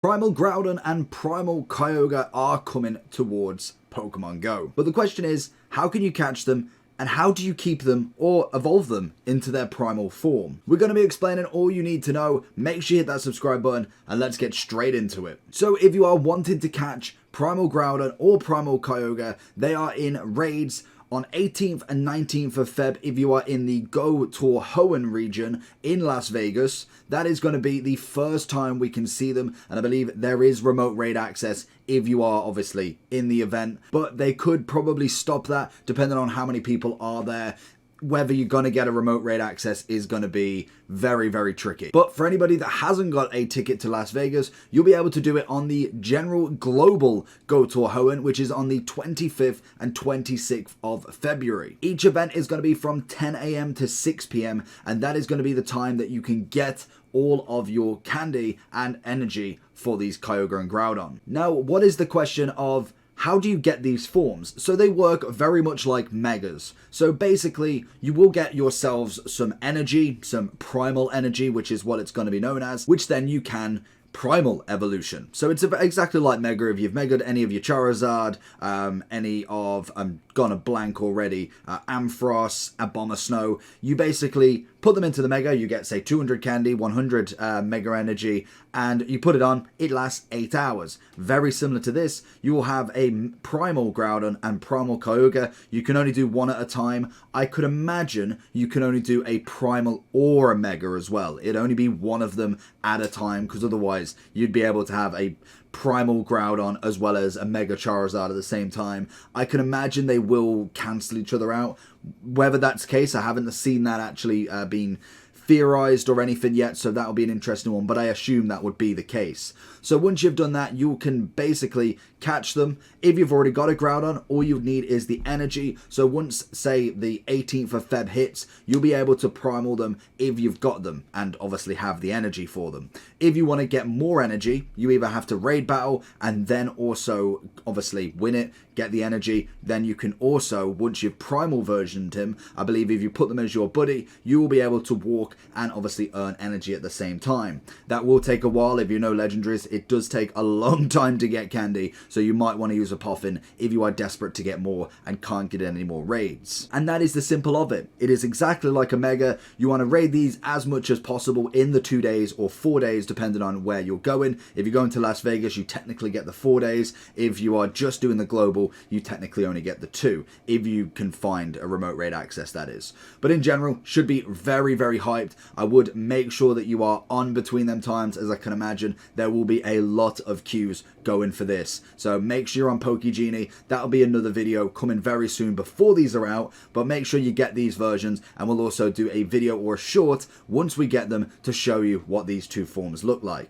Primal Groudon and Primal Kyogre are coming towards Pokemon Go. But the question is, how can you catch them and how do you keep them or evolve them into their primal form? We're going to be explaining all you need to know. Make sure you hit that subscribe button and let's get straight into it. So if you are wanting to catch Primal Groudon or Primal Kyogre, they are in raids on 18th and 19th of Feb if you are in the Go Tour Hoenn region in Las Vegas. That is going to be the first time we can see them, and I believe there is remote raid access if you are obviously in the event, but they could probably stop that depending on how many people are there. Whether you're going to get a remote raid access is going to be very, very tricky. But for anybody that hasn't got a ticket to Las Vegas, you'll be able to do it on the general global Go Tour Hoenn, which is on the 25th and 26th of February. Each event is going to be from 10 a.m. to 6 p.m. and that is going to be the time that you can get all of your candy and energy for these Kyogre and Groudon. Now, what is the question of how do you get these forms? So they work very much like Megas. So basically, you will get yourselves some energy, some primal energy, which is what it's going to be known as, which then you can primal evolution. So it's exactly like Mega. If you've Mega'd any of your Charizard, any of, I'm gonna blank already, Ampharos, Abomasnow, you basically put them into the Mega, you get say 200 candy, 100 Mega energy, and you put it on, it lasts 8 hours. Very similar to this, you will have a Primal Groudon and Primal Kyogre. You can only do one at a time. I could imagine you can only do a Primal or a Mega as well. It'd only be one of them at a time, because otherwise you'd be able to have a Primal Groudon as well as a Mega Charizard at the same time. I can imagine they will cancel each other out. Whether that's the case, I haven't seen that actually being theorized or anything yet, so that'll be an interesting one, but I assume that would be the case. So once you've done that, you can basically catch them. If you've already got a Groudon, all you need is the energy. So once, say, the 18th of Feb hits, you'll be able to primal them if you've got them, and obviously have the energy for them. If you want to get more energy, you either have to raid battle and then also obviously win it, get the energy. Then you can also, once you've primal versioned him, I believe if you put them as your buddy, you will be able to walk and obviously earn energy at the same time. That will take a while. If you know legendaries, it does take a long time to get candy, so you might want to use a Poffin if you are desperate to get more and can't get any more raids. And that is the simple of it. It is exactly like a Mega. You want to raid these as much as possible in the 2 days or 4 days, depending on where you're going. If you're going to Las Vegas, you technically get the 4 days. If you are just doing the global, you technically only get the 2, if you can find a remote raid access, that is. But in general, should be very, very hyped. I would make sure that you are on between them times, as I can imagine there will be a lot of queues going for this. So make sure you're on PokeGenie. That'll be another video coming very soon before these are out, but make sure you get these versions, and we'll also do a video or a short once we get them to show you what these two forms look like.